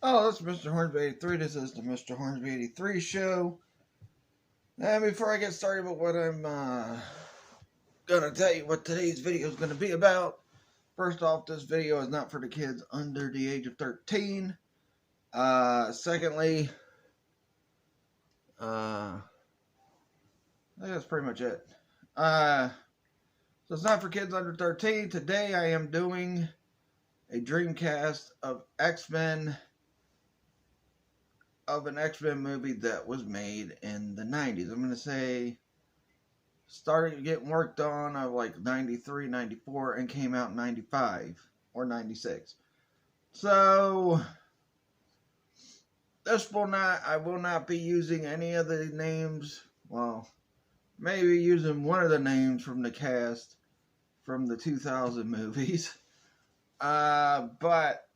Oh, that's Mr. Hornsby 83. This is the Mr. Hornsby 83 show. And before I get started with what I'm going to tell you what today's video is going to be about, first off, this video is not for the kids under the age of 13. Secondly, I think that's pretty much it. So it's not for kids under 13. Today I am doing a Dreamcast of X-Men, of an X-Men movie that was made in the 90s. I'm going to say started getting worked on of like 93, 94 and came out in 95 or 96. So I will not be using any of the names. Well, maybe using one of the names from the cast from the 2000 movies. But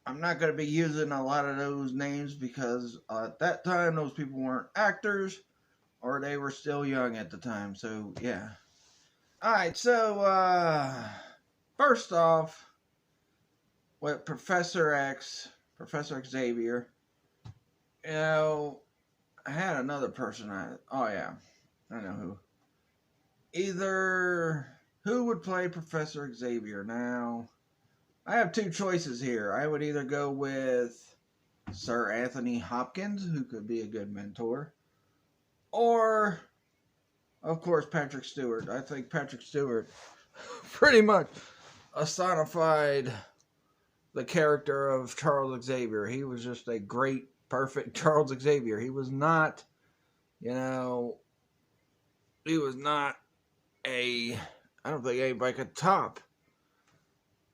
I'm not going to be using a lot of those names because at that time those people weren't actors or they were still young at the time. So, yeah. Alright, so first off, with Professor Xavier, you know, I had another person. Oh, yeah. I know who. Who would play Professor Xavier? Now, I have two choices here. I would either go with Sir Anthony Hopkins, who could be a good mentor, or, of course, Patrick Stewart. I think Patrick Stewart pretty much personified the character of Charles Xavier. He was just a great, perfect Charles Xavier. He was not, I don't think anybody could top.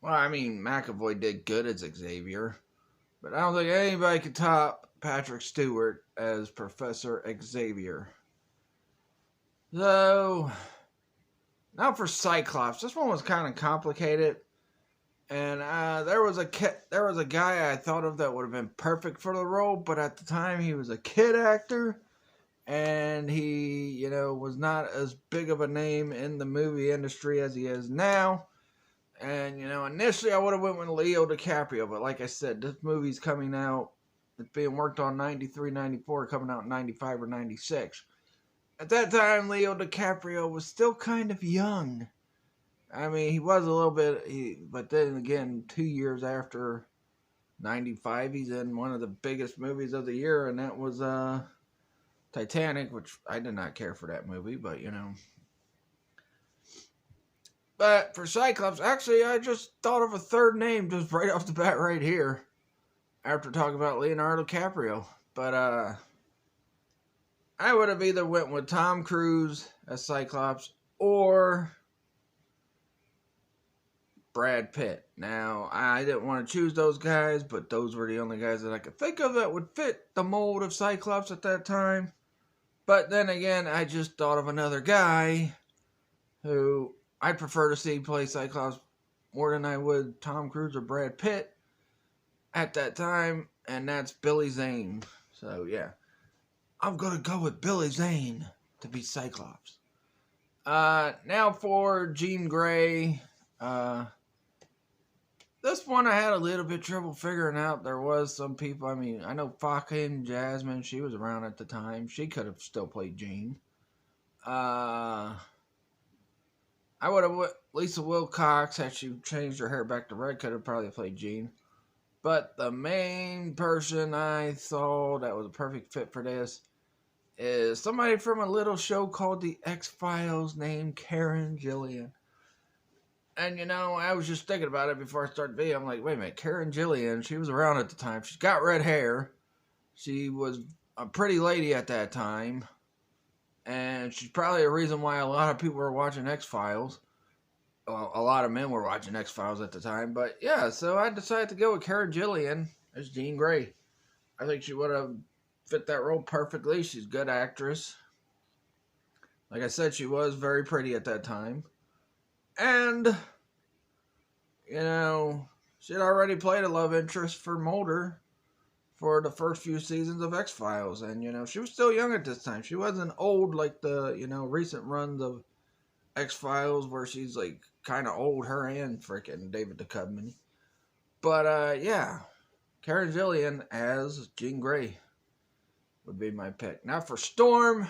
Well, I mean, McAvoy did good as Xavier, but I don't think anybody could top Patrick Stewart as Professor Xavier. So, now for Cyclops. This one was kind of complicated, and there was a guy I thought of that would have been perfect for the role, but at the time he was a kid actor, and he, was not as big of a name in the movie industry as he is now. And, initially I would have went with Leo DiCaprio, but like I said, this movie's coming out, it's being worked on 93, 94, coming out in 95 or 96. At that time, Leo DiCaprio was still kind of young. I mean, he was a little bit, but then again, 2 years after 95, he's in one of the biggest movies of the year, and that was Titanic, which I did not care for that movie, but, But for Cyclops, actually, I just thought of a third name just right off the bat right here after talking about Leonardo DiCaprio. But I would have either went with Tom Cruise as Cyclops or Brad Pitt. Now, I didn't want to choose those guys, but those were the only guys that I could think of that would fit the mold of Cyclops at that time. But then again, I just thought of another guy who I'd prefer to see play Cyclops more than I would Tom Cruise or Brad Pitt at that time, and that's Billy Zane. So, yeah. I'm going to go with Billy Zane to be Cyclops. Now for Jean Grey. This one I had a little bit trouble figuring out. There was some people, I know fucking Jasmine, she was around at the time. She could have still played Jean. I would have Lisa Wilcox, had she changed her hair back to red, could have probably played Jean. But the main person I thought that was a perfect fit for this is somebody from a little show called The X-Files named Karen Gillian. And, I was just thinking about it before I started the video. I'm like, wait a minute, Karen Gillian, she was around at the time. She's got red hair. She was a pretty lady at that time. And she's probably a reason why a lot of people were watching X-Files. Well, a lot of men were watching X-Files at the time. But yeah, so I decided to go with Karen Gillian as Jean Grey. I think she would have fit that role perfectly. She's a good actress. Like I said, she was very pretty at that time. And, she had already played a love interest for Mulder for the first few seasons of X-Files. And, she was still young at this time. She wasn't old like the, recent runs of X-Files where she's, kind of old, her and frickin' David Duchovny. But, yeah. Karen Gillian as Jean Grey would be my pick. Now for Storm,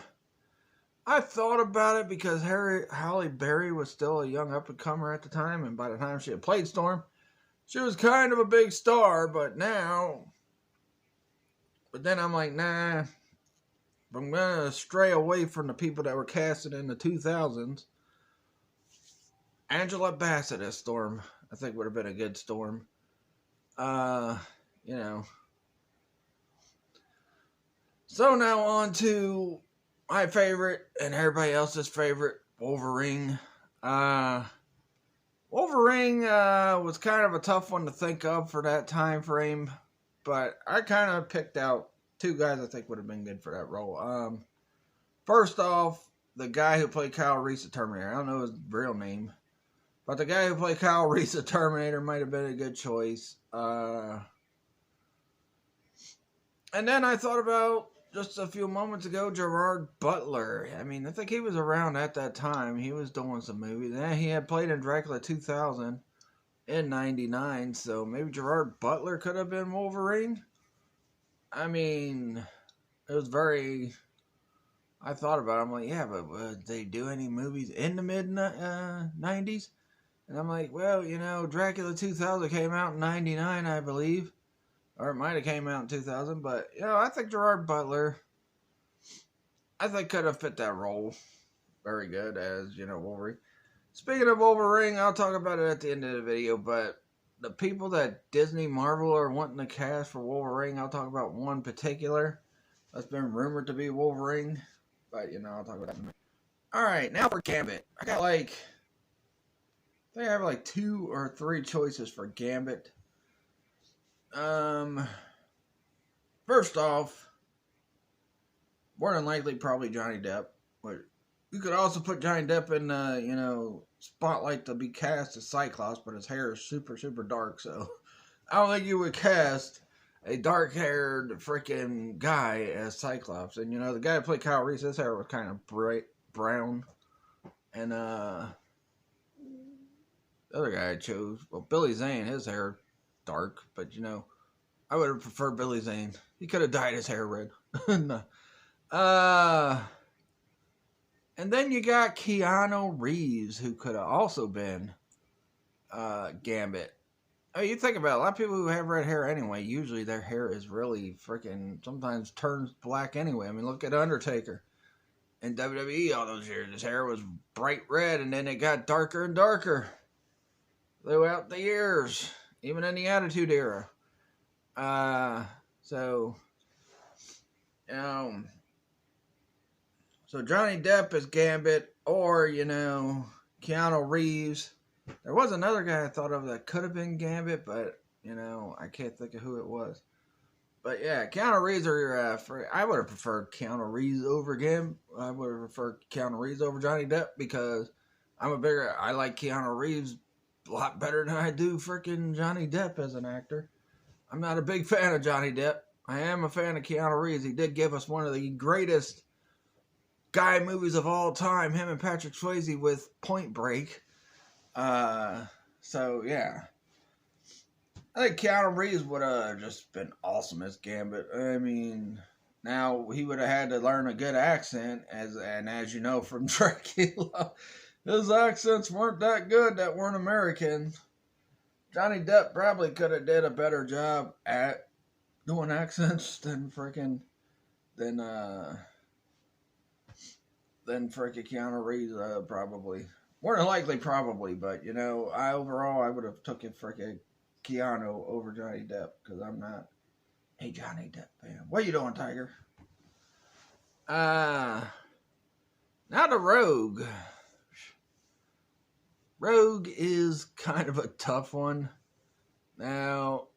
I thought about it because Halle Berry was still a young up-and-comer at the time, and by the time she had played Storm, she was kind of a big star, but then I'm like, nah, I'm going to stray away from the people that were casted in the 2000s. Angela Bassett as Storm, I think would have been a good Storm. You know. So now on to my favorite and everybody else's favorite, Wolverine. Wolverine was kind of a tough one to think of for that time frame, but I kind of picked out two guys I think would have been good for that role. First off, the guy who played Kyle Reese the Terminator. I don't know his real name, but the guy who played Kyle Reese the Terminator might have been a good choice. And then I thought about, just a few moments ago, Gerard Butler. I mean, I think he was around at that time. He was doing some movies. And he had played in Dracula 2000 in 99. So maybe Gerard Butler could have been Wolverine. I mean, it was very... I thought about it. I'm like, yeah, but would they do any movies in the mid-90s? And I'm like, well, you know, Dracula 2000 came out in 99, I believe. Or it might have came out in 2000, but, you know, I think Gerard Butler, I think could have fit that role very good as, you know, Wolverine. Speaking of Wolverine, I'll talk about it at the end of the video, but the people that Disney Marvel are wanting to cast for Wolverine, I'll talk about one particular that's been rumored to be Wolverine, but, you know, I'll talk about that in a minute. Alright, now for Gambit. I think I have like 2 or 3 choices for Gambit. First off, more than likely probably Johnny Depp. But you could also put Johnny Depp in you know, spotlight to be cast as Cyclops, but his hair is super, super dark, so I don't think you would cast a dark-haired freaking guy as Cyclops. And, you know, the guy who played Kyle Reese, his hair was kind of bright brown. And, the other guy I chose, well, Billy Zane, his hair dark, but, you know, I would have preferred Billy Zane. He could have dyed his hair red. No. And then you got Keanu Reeves, who could have also been Gambit. I mean, you think about it, a lot of people who have red hair anyway, usually their hair is really freaking, sometimes turns black anyway. I mean, look at Undertaker. In WWE all those years, his hair was bright red, and then it got darker and darker throughout the years, even in the Attitude Era. So, you know, so Johnny Depp is Gambit, or, you know, Keanu Reeves. There was another guy I thought of that could have been Gambit, but, you know, I can't think of who it was. But yeah, Keanu Reeves I would have preferred Keanu Reeves over Gambit. I would have preferred Keanu Reeves over Johnny Depp because I like Keanu Reeves a lot better than I do freaking Johnny Depp as an actor. I'm not a big fan of Johnny Depp. I am a fan of Keanu Reeves. He did give us one of the greatest guy movies of all time, him and Patrick Swayze with Point Break. So, yeah. I think Keanu Reeves would have just been awesome as Gambit. I mean, now he would have had to learn a good accent, as you know from Dracula, his accents weren't that good that weren't American. Johnny Depp probably could have did a better job at doing accents than freaking Keanu Reeves, probably. More than likely, probably, but, you know, I would have took it freaking Keanu over Johnny Depp, because I'm not a Johnny Depp fan. What you doing, Tiger? Now the Rogue. Rogue is kind of a tough one. Now,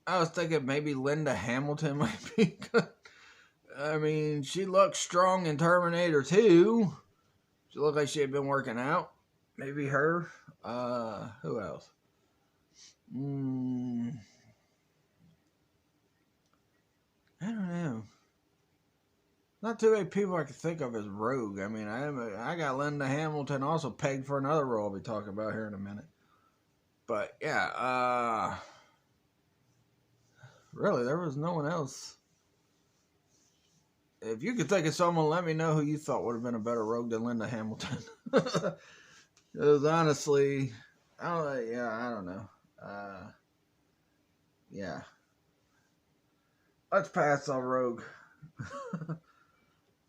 I was thinking maybe Linda Hamilton might be good. I mean, she looked strong in Terminator 2. She looked like she had been working out. Maybe her. Who else? I don't know. Not too many people I can think of as Rogue. I mean, I got Linda Hamilton also pegged for another role I'll be talking about here in a minute. But, yeah, Really, there was no one else. If you could think of someone, let me know who you thought would have been a better Rogue than Linda Hamilton. Because honestly, I don't know. Yeah. Let's pass on Rogue.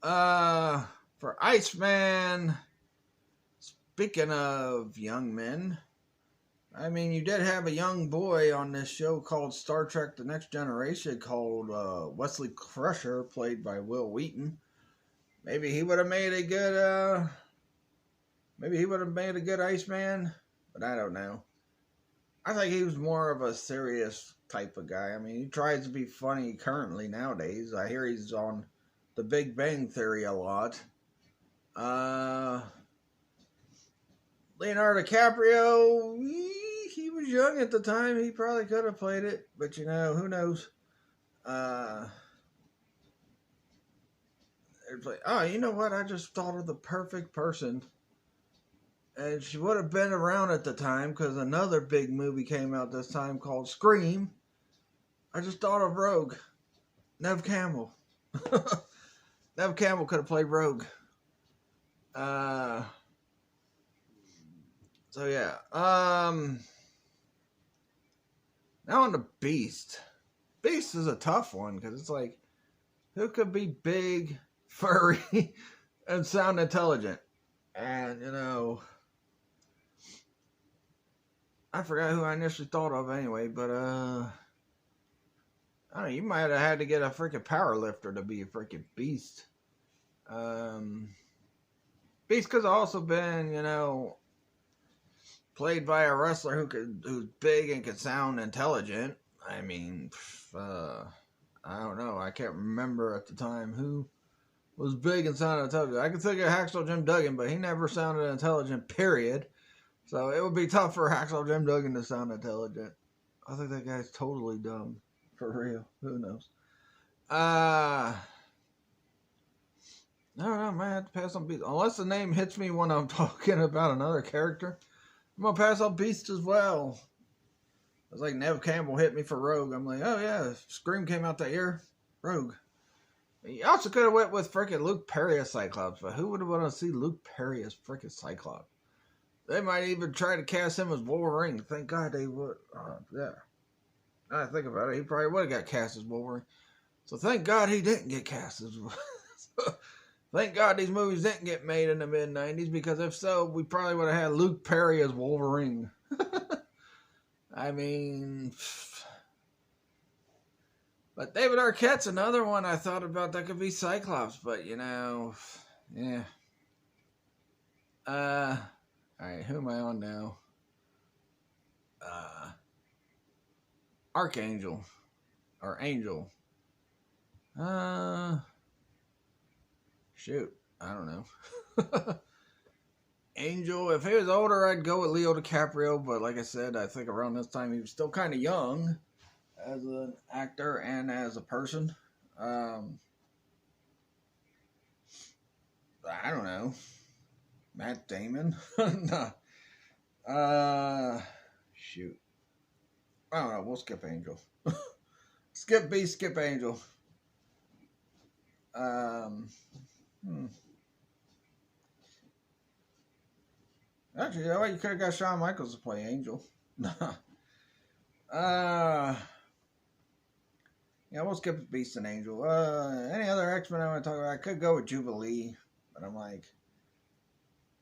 For Iceman, speaking of young men, I mean, you did have a young boy on this show called Star Trek The Next Generation called Wesley Crusher, played by Will Wheaton. Maybe he would have made a good, Iceman, but I don't know. I think he was more of a serious type of guy. I mean, he tries to be funny currently nowadays. I hear he's on The Big Bang Theory a lot. Leonardo DiCaprio, he was young at the time. He probably could have played it, but who knows? You know what? I just thought of the perfect person. And she would have been around at the time because another big movie came out this time called Scream. I just thought of Rogue. Nev Campbell. Nev Campbell could have played Rogue. So yeah. Now on the Beast. Beast is a tough one because it's like, who could be big, furry, and sound intelligent? And I forgot who I initially thought of anyway, but I don't know, you might have had to get a freaking power lifter to be a freaking Beast. Beast could have also been, played by a wrestler who's big and could sound intelligent. I mean, I don't know. I can't remember at the time who was big and sounded intelligent. I could think of Hacksaw Jim Duggan, but he never sounded intelligent, period. So it would be tough for Hacksaw Jim Duggan to sound intelligent. I think that guy's totally dumb. For real. Who knows? I don't know. I might have to pass on Beast. Unless the name hits me when I'm talking about another character, I'm going to pass on Beast as well. It's like Nev Campbell hit me for Rogue. I'm like, oh yeah, Scream came out that year. Rogue. You also could have went with freaking Luke Perry as Cyclops, but who would want to see Luke Perry as freaking Cyclops? They might even try to cast him as Wolverine. Thank God they would. Yeah. Now I think about it, he probably would have got cast as Wolverine. So thank God he didn't get cast as Thank God these movies didn't get made in the mid-90s, because if so, we probably would have had Luke Perry as Wolverine. I mean... But David Arquette's another one I thought about that could be Cyclops, but yeah. Alright, who am I on now? Archangel. Or Angel. Shoot. I don't know. Angel, if he was older, I'd go with Leo DiCaprio, but like I said, I think around this time he was still kind of young as an actor and as a person. I don't know. Matt Damon? No. Shoot. I don't know. We'll skip Angel. Skip Beast, skip Angel. Actually, you could have got Shawn Michaels to play Angel. Yeah, we'll skip Beast and Angel. Any other X-Men I want to talk about? I could go with Jubilee, but I'm like,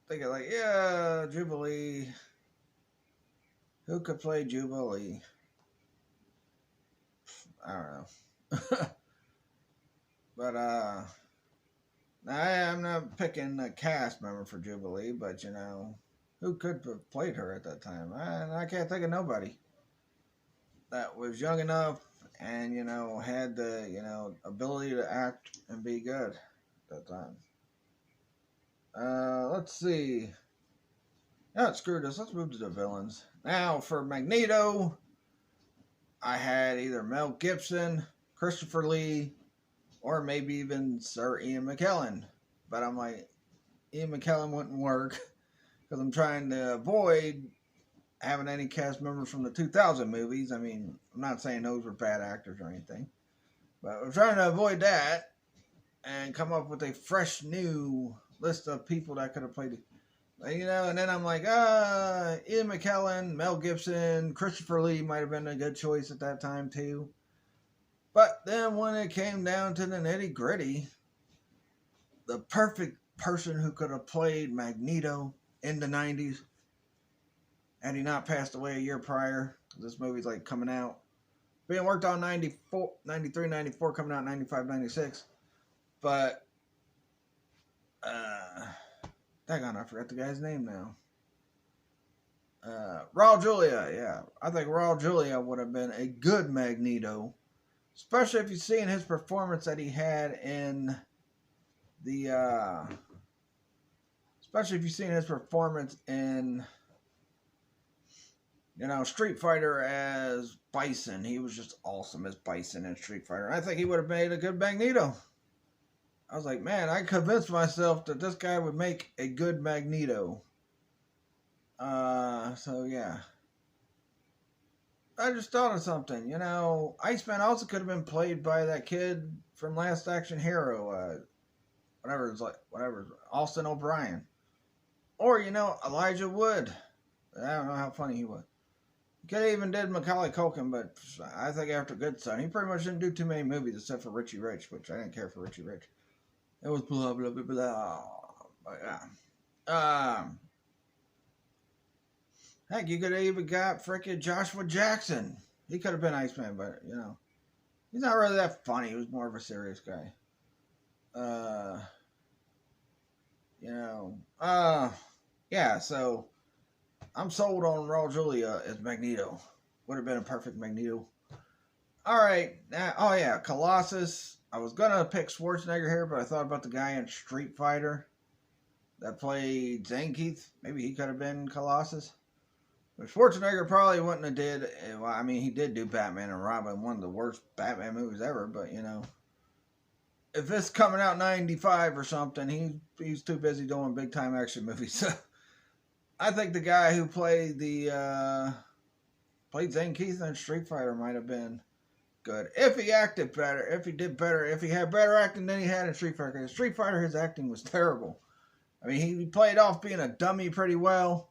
thinking like, yeah, Jubilee. Who could play Jubilee? I don't know. But I'm not picking a cast member for Jubilee, but who could have played her at that time? I can't think of nobody that was young enough and had the ability to act and be good at that time. Let's see. Yeah, screw this. Let's move to the villains. Now for Magneto, I had either Mel Gibson, Christopher Lee, or maybe even Sir Ian McKellen. But I'm like, Ian McKellen wouldn't work because I'm trying to avoid having any cast members from the 2000 movies. I mean, I'm not saying those were bad actors or anything, but we're trying to avoid that and come up with a fresh new list of people that could have played it. You know, and then I'm like, Ian McKellen, Mel Gibson, Christopher Lee might have been a good choice at that time too. But then when it came down to the nitty gritty, the perfect person who could have played Magneto in the 90s, had he not passed away a year prior, this movie's like coming out, being worked on 94, 93, 94, coming out 95, 96. But, daggone, I forgot the guy's name now. Raul Julia, yeah. I think Raul Julia would have been a good Magneto. Especially if you've seen his performance that he had in the, especially if you've seen his performance in, you know, Street Fighter as Bison. He was just awesome as Bison in Street Fighter. And I think he would have made a good Magneto. I was like, man, I convinced myself that this guy would make a good Magneto. So yeah. I just thought of something. You know, Iceman also could have been played by that kid from Last Action Hero. Whatever, Austin O'Brien. Or, you know, Elijah Wood. I don't know how funny he was. He could have even did Macaulay Culkin, but I think after Good Son, he pretty much didn't do too many movies except for Richie Rich, which I didn't care for Richie Rich. It was blah, blah, blah, blah. But yeah. Heck, you could have even got frickin' Joshua Jackson. He could have been Iceman, but, you know, he's not really that funny. He was more of a serious guy. Yeah, so I'm sold on Raul Julia as Magneto. Would have been a perfect Magneto. Alright, now, Colossus. I was gonna pick Schwarzenegger here, but I thought about the guy in Street Fighter that played Zangief. Maybe he could have been Colossus. But Schwarzenegger probably wouldn't have did, well, I mean, he did do Batman and Robin, one of the worst Batman movies ever, but, you know, if it's coming out 95 or something, he's too busy doing big time action movies. So I think the guy who played played Zangief in Street Fighter might have been good. If he acted better, if he did better, if he had better acting than he had in Street Fighter. Because Street Fighter, his acting was terrible. I mean, he played off being a dummy pretty well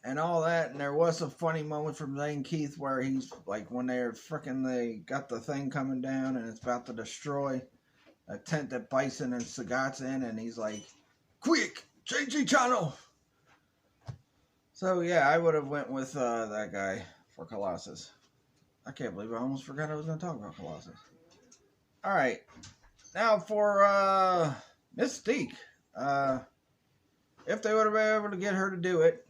and all that, and there was some funny moments from Zangief where he's like, when they got the thing coming down and it's about to destroy a tent that Bison and Sagat's in, and he's like, quick, change the channel. So yeah, I would have went with that guy for Colossus. I can't believe I almost forgot I was going to talk about Colossus. Alright, now for Mystique. If they would have been able to get her to do it,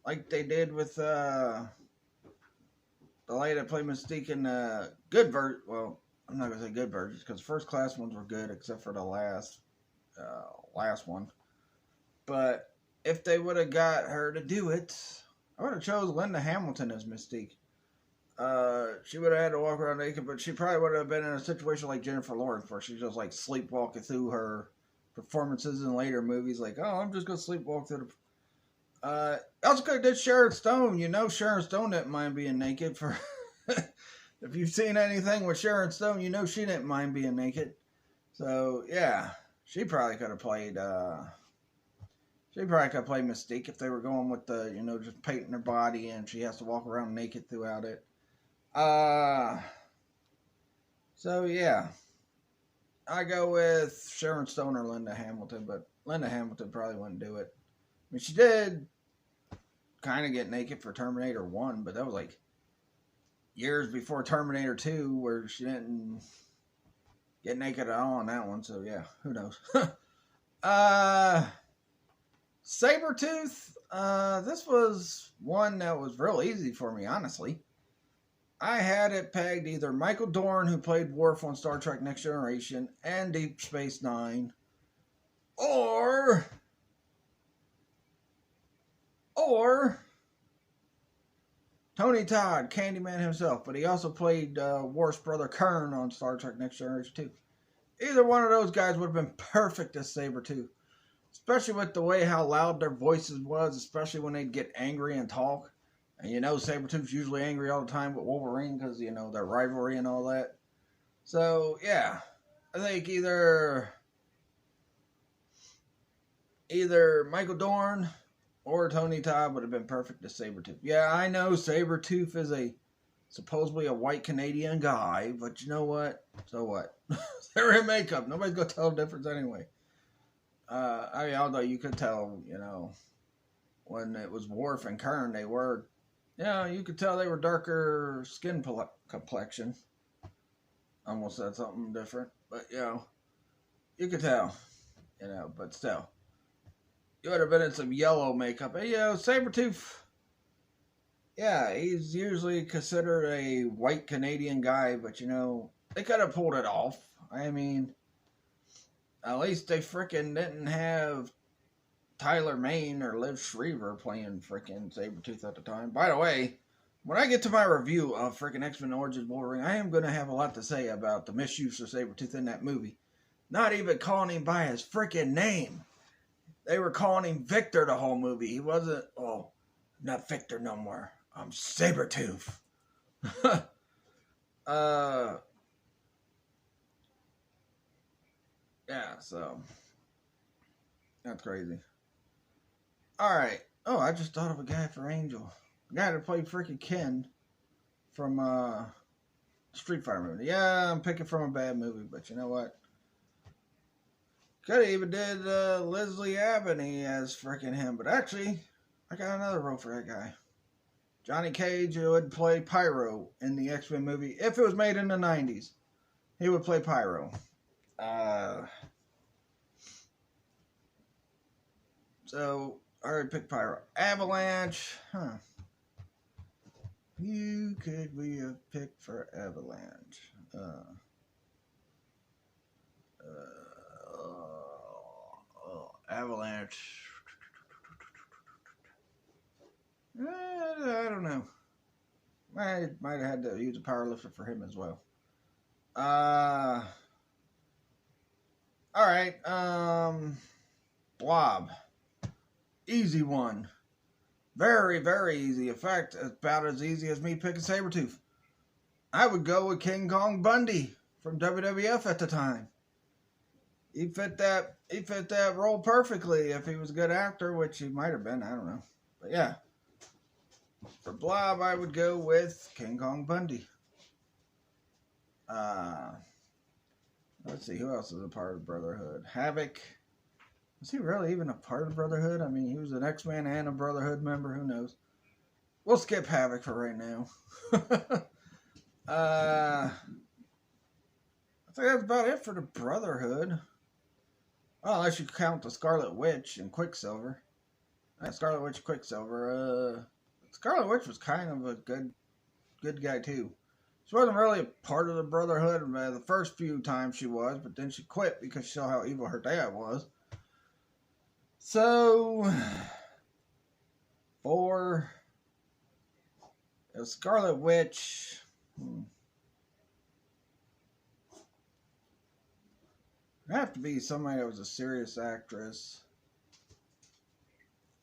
like they did with the lady that played Mystique in good version. Well, I'm not gonna say good versions because the first class ones were good, except for the last one. But if they would have got her to do it, I would have chose Linda Hamilton as Mystique. She would have had to walk around naked, but she probably would have been in a situation like Jennifer Lawrence, where she's just like sleepwalking through her performances in later movies. Like, oh, I'm just gonna sleepwalk through the. Also could have did Sharon Stone. You know, Sharon Stone didn't mind being naked. For if you've seen anything with Sharon Stone, you know she didn't mind being naked. So yeah, she probably could have played. She probably could have played Mystique if they were going with the, you know, just painting her body and she has to walk around naked throughout it. So yeah, I go with Sharon Stone or Linda Hamilton, but Linda Hamilton probably wouldn't do it. I mean, she did kind of get naked for Terminator 1, but that was like years before Terminator 2, where she didn't get naked at all on that one. So yeah, who knows? Sabretooth, this was one that was real easy for me, honestly. I had it pegged either Michael Dorn, who played Worf on Star Trek Next Generation and Deep Space Nine, or Tony Todd, Candyman himself, but he also played Worf's brother Kern on Star Trek Next Generation too. Either one of those guys would have been perfect as Sabretooth. especially with the way how loud their voices was, especially when they'd get angry and talk. And you know, Sabretooth's usually angry all the time with Wolverine because, you know, their rivalry and all that. So, yeah. I think either Michael Dorn or Tony Todd would have been perfect as Sabretooth. Yeah, I know Sabretooth is supposedly a white Canadian guy, but you know what? So what? They're in makeup. Nobody's going to tell the difference anyway. I mean, although you could tell, you know, when it was Worf and Kern, they were, you know, you could tell they were darker skin complexion. Almost said something different, but, you know, you could tell, you know, but still. You would have been in some yellow makeup. And, you know, Sabretooth, yeah, he's usually considered a white Canadian guy, but, you know, they could have pulled it off. I mean, at least they frickin' didn't have Tyler Mane or Liv Shriver playing frickin' Sabretooth at the time. By the way, when I get to my review of frickin' X-Men Origins Wolverine, I am going to have a lot to say about the misuse of Sabretooth in that movie. Not even calling him by his frickin' name. They were calling him Victor the whole movie. He wasn't, not Victor no more. I'm Sabretooth. Yeah, so that's crazy. Alright. Oh, I just thought of a guy for Angel. The guy that played freaking Ken from Street Fighter movie. Yeah, I'm picking from a bad movie, but you know what? Could have even did Leslie Abney as freaking him, but actually, I got another role for that guy. Johnny Cage would play Pyro in the X-Men movie if it was made in the 90s. He would play Pyro. So, I already picked Pyro. Avalanche, huh. You could be a pick for Avalanche. Avalanche. I don't know. I might have had to use a power lifter for him as well. Alright, Blob. Easy one. Very, very easy. In fact, about as easy as me picking Sabretooth. I would go with King Kong Bundy from WWF at the time. He fit that role perfectly if he was a good actor, which he might have been, I don't know. But yeah. For Blob, I would go with King Kong Bundy. Let's see, who else is a part of Brotherhood? Havoc. Was he really even a part of Brotherhood? I mean, he was an X-Man and a Brotherhood member. Who knows? We'll skip Havoc for right now. I think that's about it for the Brotherhood. Well, unless you count the Scarlet Witch and Quicksilver. Scarlet Witch, Quicksilver. Scarlet Witch was kind of a good guy too. She wasn't really a part of the Brotherhood the first few times she was, but then she quit because she saw how evil her dad was. So, for Scarlet Witch, it'd have to be somebody that was a serious actress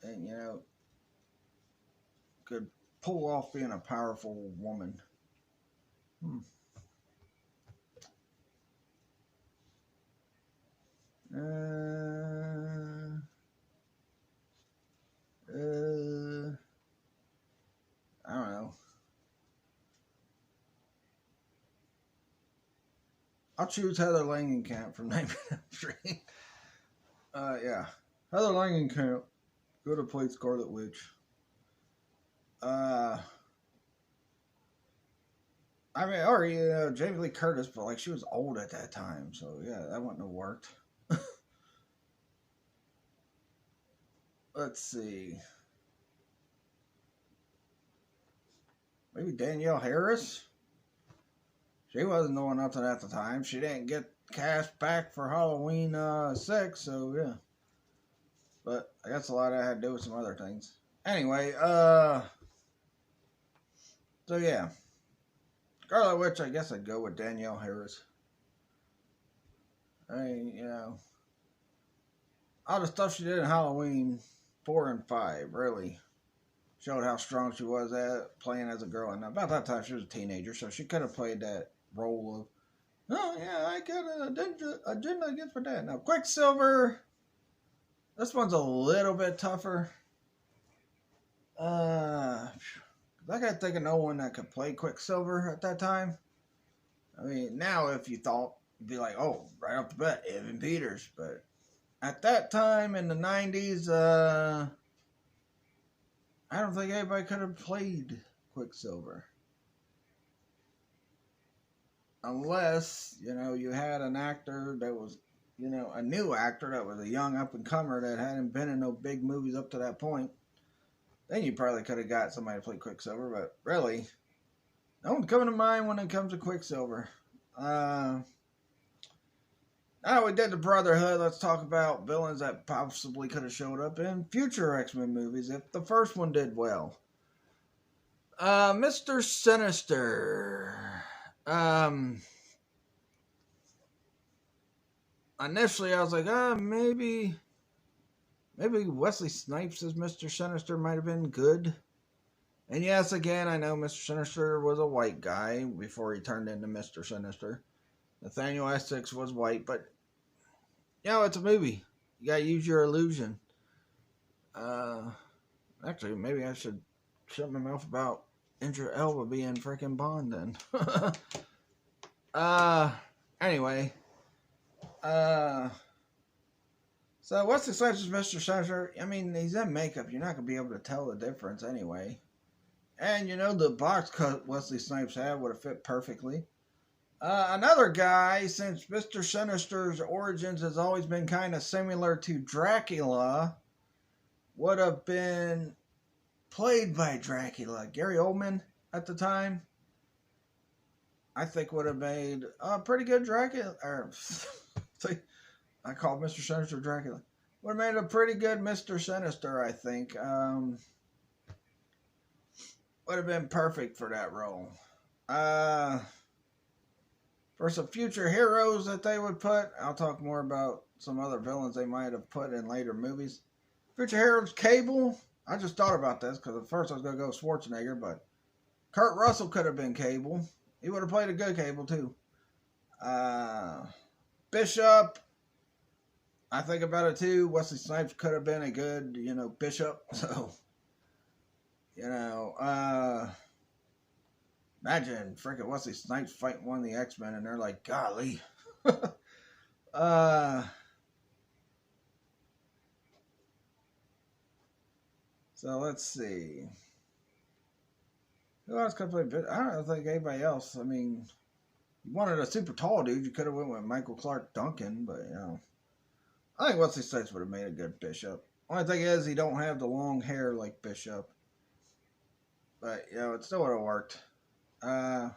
and, you know, could pull off being a powerful woman. I don't know. I'll choose Heather Langenkamp from Nightmare on Elm Street. Yeah. Heather Langenkamp. Go to play Scarlet Witch. I mean, or, you know, Jamie Lee Curtis, but, like, she was old at that time, so, yeah, that wouldn't have worked. Let's see. Maybe Danielle Harris? She wasn't doing nothing at the time. She didn't get cast back for Halloween 6, so, yeah. But I guess a lot of that had to do with some other things. Anyway, so, yeah. Scarlet Witch, I guess I'd go with Danielle Harris. I mean, you know, all the stuff she did in Halloween 4 and 5 really showed how strong she was at playing as a girl. And about that time, she was a teenager, so she could have played that role of, oh yeah, I got an agenda against my dad. Now, Quicksilver, this one's a little bit tougher. I got to think of no one that could play Quicksilver at that time. I mean, now if you thought, you'd be like, oh, right off the bat, Evan Peters. But at that time in the 90s, I don't think anybody could have played Quicksilver. Unless, you had an actor that was, a new actor that was a young up-and-comer that hadn't been in no big movies up to that point. Then you probably could have got somebody to play Quicksilver, but really, no one's coming to mind when it comes to Quicksilver. Now we did the Brotherhood, let's talk about villains that possibly could have showed up in future X-Men movies if the first one did well. Mr. Sinister. Initially I was like, maybe Wesley Snipes as Mr. Sinister might have been good. And yes, again, I know Mr. Sinister was a white guy before he turned into Mr. Sinister. Nathaniel Essex was white, but, it's a movie. You gotta use your illusion. Actually, maybe I should shut my mouth about Idris Elba being freaking Bond then. Anyway. So Wesley Snipes is Mr. Sinister. I mean, he's in makeup. You're not going to be able to tell the difference anyway. And, the box cut Wesley Snipes had would have fit perfectly. Another guy, since Mr. Sinister's origins has always been kind of similar to Dracula, would have been played by Dracula. Gary Oldman at the time, I think would have made a pretty good Dracula. I call Mr. Sinister Dracula. Would have made a pretty good Mr. Sinister, I think. Would have been perfect for that role. For some future heroes that they would put, I'll talk more about some other villains they might have put in later movies. Future heroes, Cable. I just thought about this because at first I was going to go Schwarzenegger, but Kurt Russell could have been Cable. He would have played a good Cable too. Bishop. I think about it too. Wesley Snipes could have been a good, Bishop. So, imagine freaking Wesley Snipes fighting one of the X-Men and they're like, golly. So let's see. Who else could play Bishop? I don't think anybody else. I mean, you wanted a super tall dude, you could have went with Michael Clark Duncan, but, I think Wesley Snipes would have made a good Bishop. Only thing is, he don't have the long hair like Bishop. But, it still would have worked. What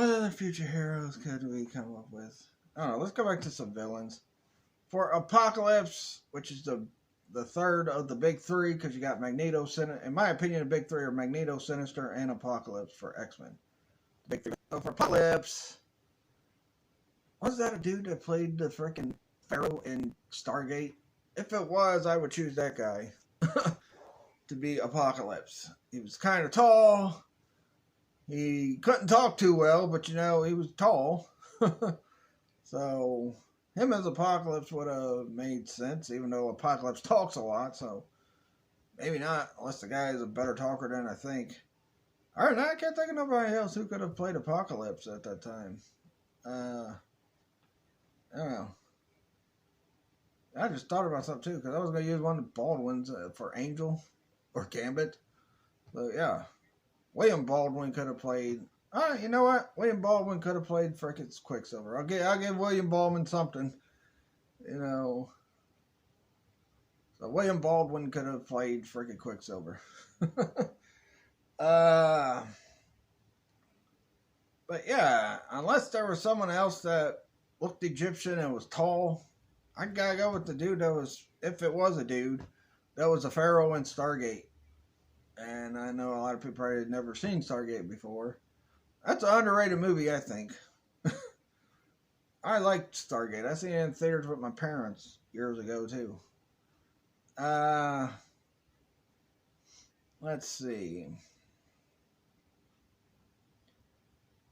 other future heroes could we come up with? I don't know. Let's go back to some villains. For Apocalypse, which is the third of the big three, because you got Magneto, in my opinion, the big three are Magneto, Sinister, and Apocalypse for X-Men. Big three. So for Apocalypse... Was that a dude that played the frickin' Pharaoh in Stargate? If it was, I would choose that guy to be Apocalypse. He was kind of tall. He couldn't talk too well, but he was tall. So, him as Apocalypse would have made sense, even though Apocalypse talks a lot, so maybe not, unless the guy is a better talker than I think. Alright, now I can't think of nobody else who could have played Apocalypse at that time. I don't know. I just thought about something too, because I was going to use one of Baldwin's for Angel or Gambit. So yeah, William Baldwin could have played. You know what? William Baldwin could have played frickin' Quicksilver. I'll give William Baldwin something. So William Baldwin could have played frickin' Quicksilver. But yeah, unless there was someone else that looked Egyptian and was tall, I gotta go with the dude that was, if it was a dude, that was a Pharaoh in Stargate. And I know a lot of people probably had never seen Stargate before. That's an underrated movie, I think. I liked Stargate. I seen it in theaters with my parents years ago too. Uh, let's see.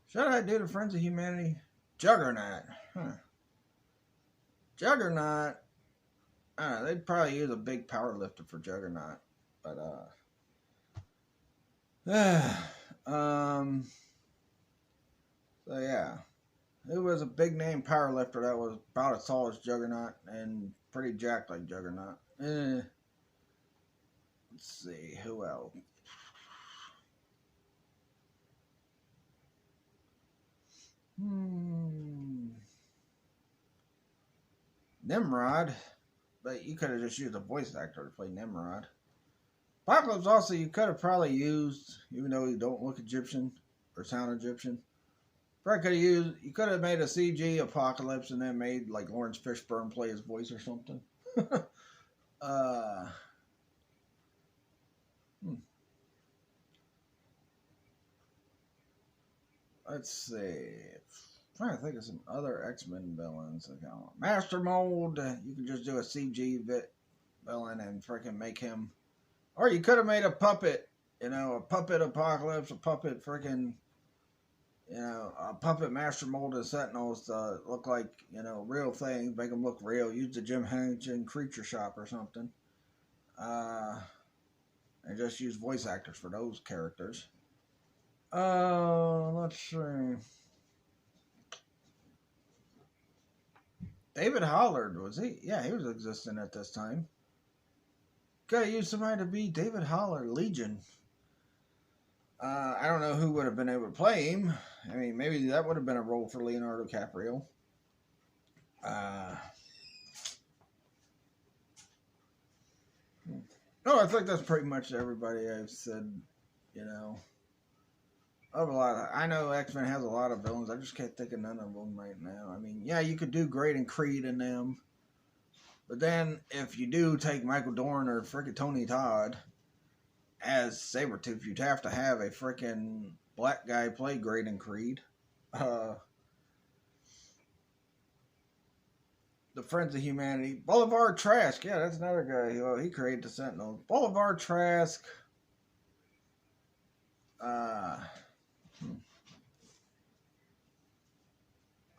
Should I do the Friends of Humanity? Juggernaut. Huh. Juggernaut. I don't know. They'd probably use a big power lifter for Juggernaut, but So yeah, it was a big name power lifter that was about as tall as Juggernaut and pretty jacked like Juggernaut. Let's see who else. Nimrod, but you could have just used a voice actor to play Nimrod. Apocalypse also you could have probably used, even though you don't look Egyptian or sound Egyptian. Probably could have used. You could have made a CG Apocalypse and then made like Lawrence Fishburne play his voice or something. Let's see. I'm trying to think of some other X-Men villains. Master Mold. You can just do a CG villain and freaking make him. Or you could have made a puppet. A puppet Apocalypse, a puppet freaking. A puppet Master Mold and Sentinels to look like, real things, make them look real. Use the Jim Henson Creature Shop or something. And just use voice actors for those characters. Let's see. David Hollard, was he? Yeah, he was existing at this time. Gotta use somebody to be David Hollard, Legion. I don't know who would have been able to play him. I mean, maybe that would have been a role for Leonardo DiCaprio. No, I think that's pretty much everybody I've said, I know X-Men has a lot of villains. I just can't think of none of them right now. I mean, yeah, you could do Great and Creed in them. But then, if you do take Michael Dorn or frickin' Tony Todd as Sabretooth, you'd have to have a frickin' black guy play Great and Creed. The Friends of Humanity. Boulevard Trask. Yeah, that's another guy. He created the Sentinel. Boulevard Trask.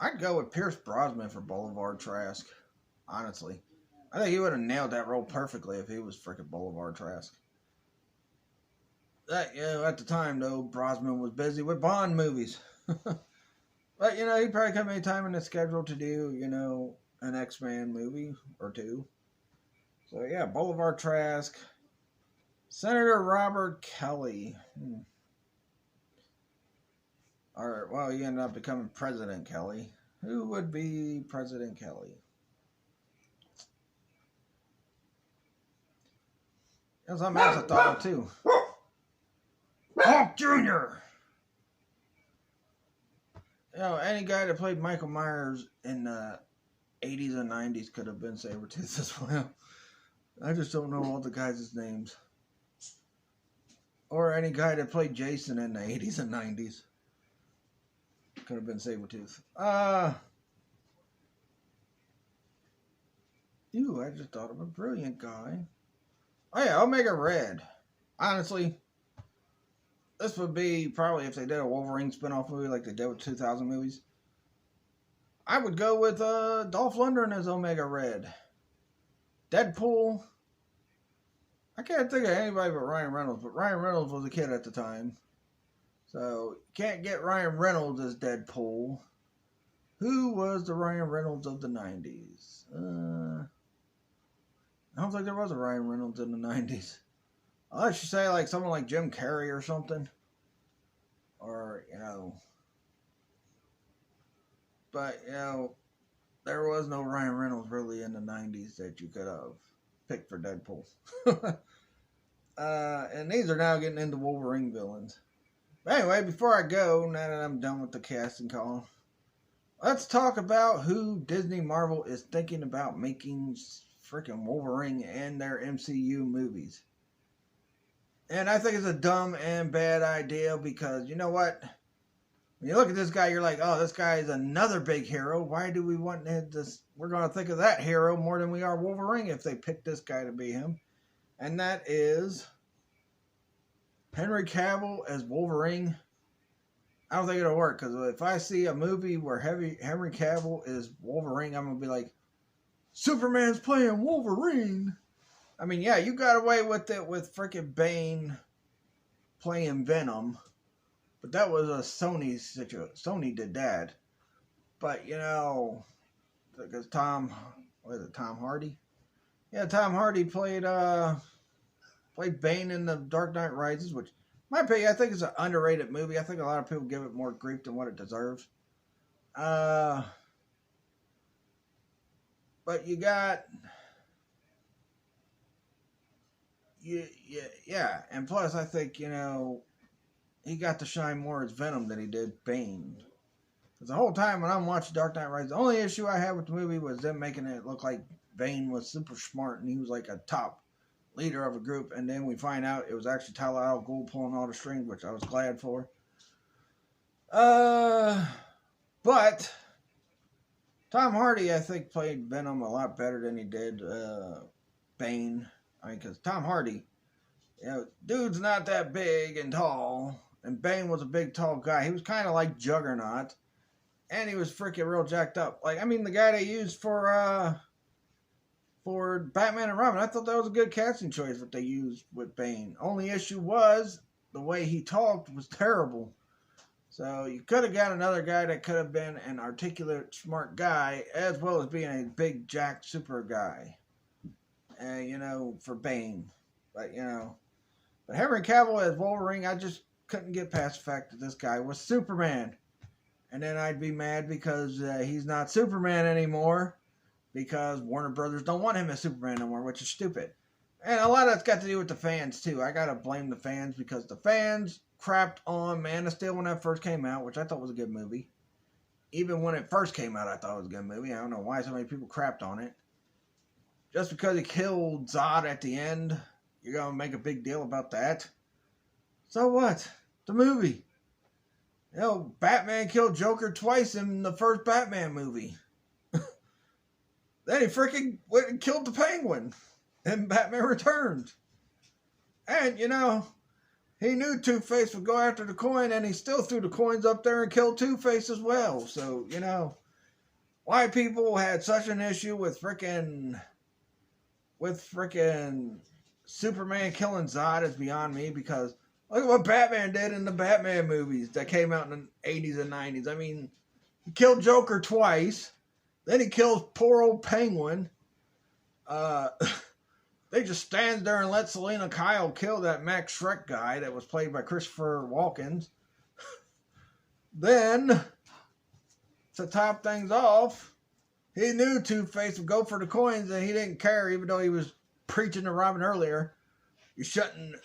I'd go with Pierce Brosnan for Boulevard Trask. Honestly. I think he would have nailed that role perfectly if he was freaking Boulevard Trask. At the time, though, Brosnan was busy with Bond movies. But, he probably could have made time in his schedule to do, an X-Men movie or two. So, yeah, Boulevard Trask. Senator Robert Kelly. He ended up becoming President Kelly. Who would be President Kelly? There's something else I thought of, too. Hulk Jr. Any guy that played Michael Myers in the 80s and 90s could have been Sabretooth as well. I just don't know all the guys' names. Or any guy that played Jason in the 80s and 90s could have been Sabretooth. I just thought of a brilliant guy. Oh yeah, Omega Red. Honestly, this would be probably if they did a Wolverine spin-off movie like they did with 2000 movies. I would go with Dolph Lundgren as Omega Red. Deadpool. I can't think of anybody but Ryan Reynolds, but Ryan Reynolds was a kid at the time. So, can't get Ryan Reynolds as Deadpool. Who was the Ryan Reynolds of the 90s? I don't think there was a Ryan Reynolds in the 90s. Unless you say like someone like Jim Carrey or something. Or, But, there was no Ryan Reynolds really in the 90s that you could have picked for Deadpool. And these are now getting into Wolverine villains. But anyway, before I go, now that I'm done with the casting call, let's talk about who Disney Marvel is thinking about making freaking Wolverine in their MCU movies. And I think it's a dumb and bad idea because, you know what? When you look at this guy, you're like, oh, this guy is another big hero. Why do we want this? We're going to think of that hero more than we are Wolverine if they pick this guy to be him. And that is Henry Cavill as Wolverine. I don't think it'll work, because if I see a movie where Henry Cavill is Wolverine, I'm going to be like, Superman's playing Wolverine. I mean, yeah, you got away with it with freaking Bane playing Venom. But that was a Sony situation. Sony did that. But, you know, because Tom Hardy? Yeah, Tom Hardy played Bane in The Dark Knight Rises, which, in my opinion, I think it's an underrated movie. I think a lot of people give it more grief than what it deserves. But you got... Yeah, and plus, I think, you know, he got to shine more as Venom than he did Bane. Because the whole time when I'm watching Dark Knight Rises, the only issue I had with the movie was them making it look like Bane was super smart and he was like a top leader of a group. And then we find out it was actually Talia al Ghul pulling all the strings, which I was glad for. But Tom Hardy, I think, played Venom a lot better than he did Bane. I mean, because Tom Hardy, you know, dude's not that big and tall. And Bane was a big, tall guy. He was kind of like Juggernaut. And he was freaking real jacked up. Like, I mean, the guy they used for Batman and Robin, I thought that was a good casting choice, what they used with Bane. Only issue was the way he talked was terrible. So you could have got another guy that could have been an articulate, smart guy, as well as being a big, jacked, super guy. You know, for Bane. But, you know. But Henry Cavill as Wolverine, I just couldn't get past the fact that this guy was Superman. And then I'd be mad because he's not Superman anymore, because Warner Brothers don't want him as Superman no more, which is stupid. And a lot of that's got to do with the fans too. I gotta blame the fans, because the fans crapped on Man of Steel when that first came out, which I thought was a good movie. Even when it first came out, I thought it was a good movie. I don't know why so many people crapped on it. Just because he killed Zod at the end, you're gonna make a big deal about that? So what? The movie. You know, Batman killed Joker twice in the first Batman movie. Then he freaking went and killed the Penguin in Batman Returns. And, you know, he knew Two-Face would go after the coin, and he still threw the coins up there and killed Two-Face as well. So, you know, why people had such an issue with freaking Superman killing Zod is beyond me, because look at what Batman did in the Batman movies that came out in the 80s and 90s. I mean, he killed Joker twice. Then he kills poor old Penguin. They just stand there and let Selena Kyle kill that Max Shrek guy that was played by Christopher Walken. Then, to top things off, he knew Two-Face would go for the coins, and he didn't care, even though he was preaching to Robin earlier. You shouldn't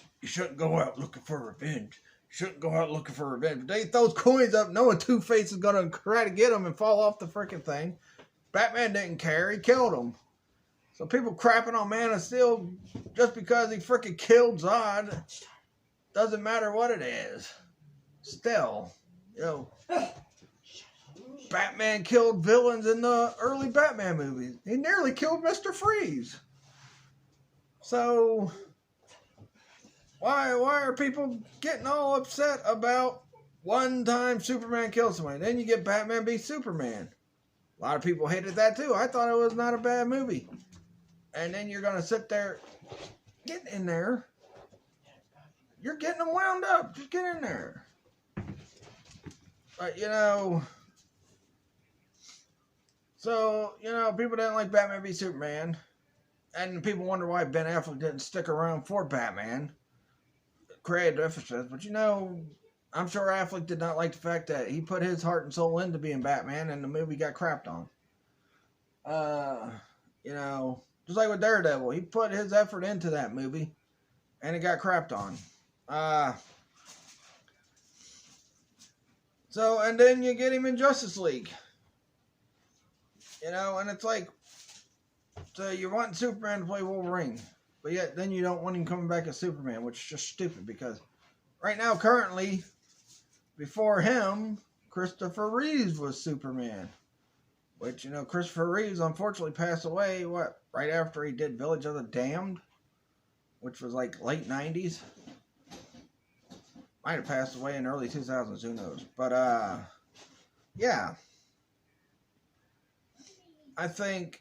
go out looking for revenge. You shouldn't go out looking for revenge. But they throw those coins up, knowing Two-Face is going to try to get him and fall off the freaking thing. Batman didn't care. He killed him. So people crapping on Man of Steel just because he freaking killed Zod, doesn't matter what it is. Still, you know, Batman killed villains in the early Batman movies. He nearly killed Mr. Freeze. So why are people getting all upset about one time Superman kills somebody? Then you get Batman v Superman. A lot of people hated that too. I thought it was not a bad movie. And then you're going to sit there, get in there. You're getting them wound up. Just get in there. But, you know, so, you know, people didn't like Batman v Superman. And people wonder why Ben Affleck didn't stick around for Batman. Creative differences. But, you know, I'm sure Affleck did not like the fact that he put his heart and soul into being Batman, and the movie got crapped on. You know, just like with Daredevil, he put his effort into that movie, and it got crapped on. So, and then you get him in Justice League. You know, and it's like, so you're wanting Superman to play Wolverine, but yet then you don't want him coming back as Superman, which is just stupid, because right now, currently, before him, Christopher Reeves was Superman. Which, you know, Christopher Reeves unfortunately passed away, right after he did Village of the Damned, which was like late 90s. Might have passed away in early 2000s, who knows. But, yeah. I think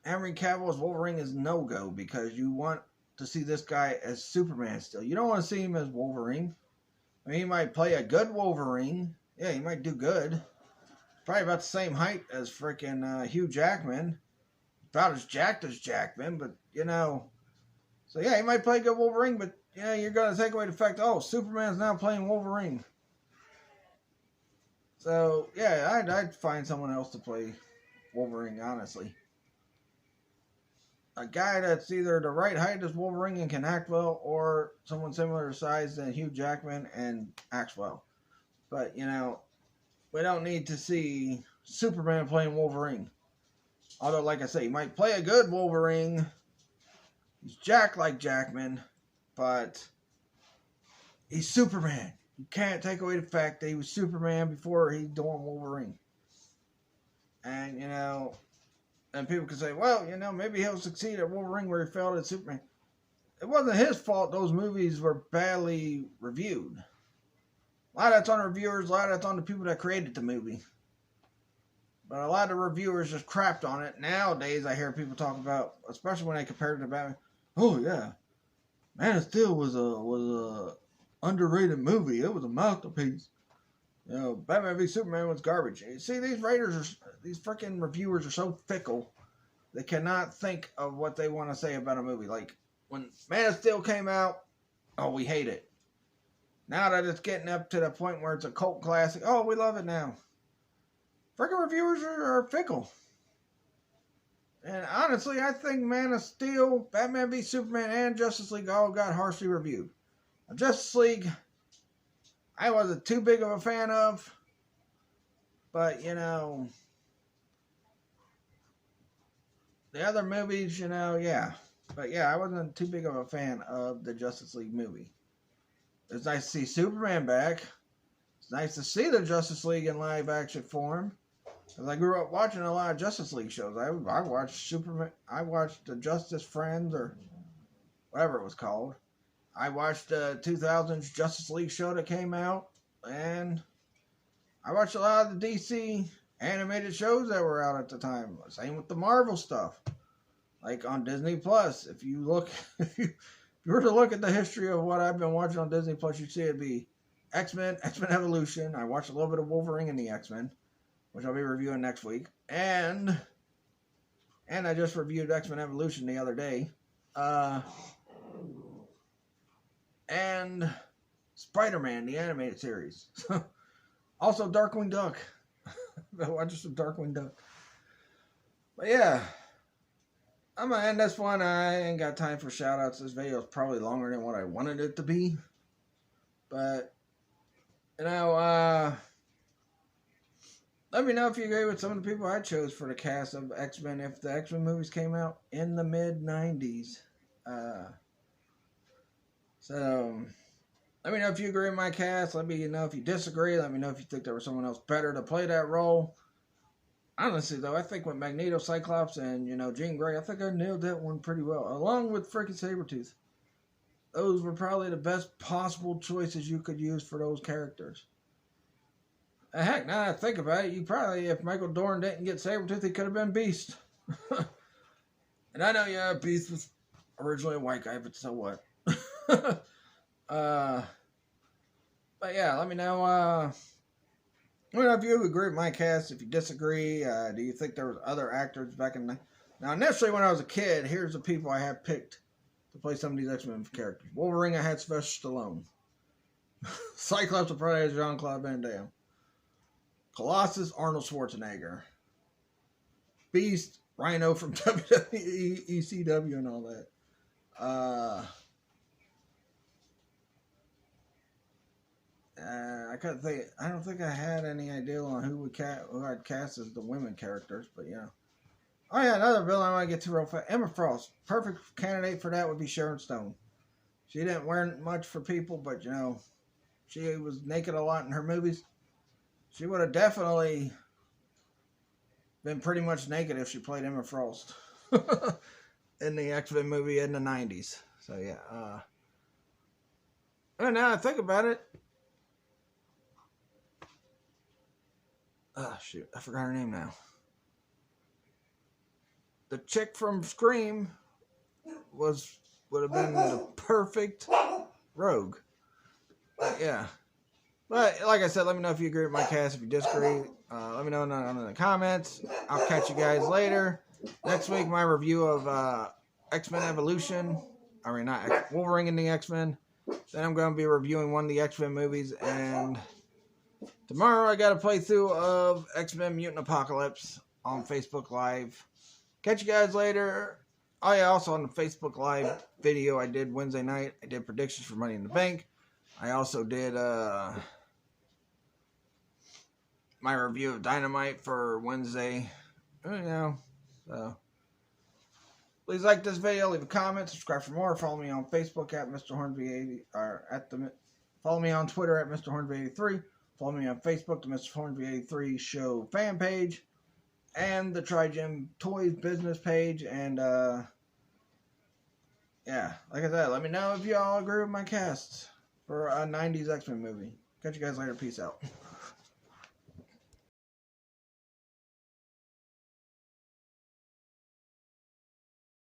Henry Cavill as Wolverine is no-go because you want to see this guy as Superman still. You don't want to see him as Wolverine. I mean, he might play a good Wolverine. Yeah, he might do good. Probably about the same height as freaking Hugh Jackman. About as jacked as Jackman, but, you know. So, yeah, he might play a good Wolverine, but, yeah, you're going to take away the fact, oh, Superman's now playing Wolverine. So, yeah, I'd find someone else to play Wolverine, honestly. A guy that's either the right height as Wolverine and can act well, or someone similar size than Hugh Jackman and acts well. But, you know, we don't need to see Superman playing Wolverine. Although, like I say, he might play a good Wolverine. He's jacked like Jackman, but he's Superman. You can't take away the fact that he was Superman before he's doing Wolverine. And, you know, and people can say, well, you know, maybe he'll succeed at Wolverine where he failed at Superman. It wasn't his fault those movies were badly reviewed. A lot of that's on the reviewers, a lot of that's on the people that created the movie. But a lot of the reviewers just crapped on it. Nowadays, I hear people talk about, especially when they compare it to Batman, oh, yeah, Man of Steel was a underrated movie. It was a masterpiece. You know, Batman v Superman was garbage. You see, these freaking reviewers are so fickle, they cannot think of what they want to say about a movie. Like, when Man of Steel came out, oh, we hate it. Now that it's getting up to the point where it's a cult classic, oh, we love it now. Freaking reviewers are fickle. And honestly, I think Man of Steel, Batman v Superman, and Justice League all got harshly reviewed. Justice League, I wasn't too big of a fan of. But, you know, the other movies, you know, yeah. But, yeah, I wasn't too big of a fan of the Justice League movie. It's nice to see Superman back. It's nice to see the Justice League in live action form. Because I grew up watching a lot of Justice League shows. I watched Superman. I watched the Justice Friends or whatever it was called. I watched the 2000s Justice League show that came out. And I watched a lot of the DC animated shows that were out at the time. Same with the Marvel stuff. Like on Disney Plus. If you were to look at the history of what I've been watching on Disney Plus, you'd see it'd be X-Men Evolution. I watched a little bit of Wolverine and the X-Men, which I'll be reviewing next week. And I just reviewed X-Men Evolution the other day. And Spider-Man, the animated series. Also Darkwing Duck. I watched some Darkwing Duck. But yeah. I'm going to end this one. I ain't got time for shout-outs. This video is probably longer than what I wanted it to be. But, you know, let me know if you agree with some of the people I chose for the cast of X-Men if the X-Men movies came out in the mid-90s. So, let me know if you agree with my cast. Let me know if you disagree. Let me know if you think there was someone else better to play that role. Honestly, though, I think with Magneto, Cyclops, and, you know, Jean Grey, I think I nailed that one pretty well. Along with freaking Sabretooth. Those were probably the best possible choices you could use for those characters. Heck, now that I think about it, you probably, if Michael Dorn didn't get Sabretooth, he could have been Beast. And I know, yeah, Beast was originally a white guy, but so what? But yeah, let me know, if you agree with my cast, if you disagree, do you think there was other actors back in the... Now, initially, when I was a kid, here's the people I had picked to play some of these X-Men characters. Wolverine, I had Sylvester Stallone. Cyclops, I probably had Jean-Claude Van Damme. Colossus, Arnold Schwarzenegger. Beast, Rhino from WWE, ECW, and all that. I couldn't think. I don't think I had any idea on who I'd cast as the women characters, but yeah. Oh yeah, another villain I want to get to real fast. Emma Frost, perfect candidate for that would be Sharon Stone. She didn't wear much for people, but you know, she was naked a lot in her movies. She would have definitely been pretty much naked if she played Emma Frost in the X-Men movie in the 90s. So yeah. And now I think about it. Oh shoot, I forgot her name now. The chick from Scream would have been the perfect Rogue. Yeah. But like I said, let me know if you agree with my cast. If you disagree, let me know in the comments. I'll catch you guys later. Next week, my review of X-Men Evolution. I mean, not Wolverine and the X-Men. Then I'm going to be reviewing one of the X-Men movies. And tomorrow, I got a playthrough of X-Men Mutant Apocalypse on Facebook Live. Catch you guys later. Oh, yeah, also on the Facebook Live video I did Wednesday night, I did predictions for Money in the Bank. I also did my review of Dynamite for Wednesday. So please like this video, leave a comment, subscribe for more. Follow me on Facebook at Mr. Hornby80, or follow me on Twitter at Mr. Hornby83. Follow me on Facebook, the Mr. Hornby83 Show fan page, and the Tri-Gym Toys business page. And yeah, like I said, let me know if y'all agree with my cast for a 90s X-Men movie. Catch you guys later. Peace out.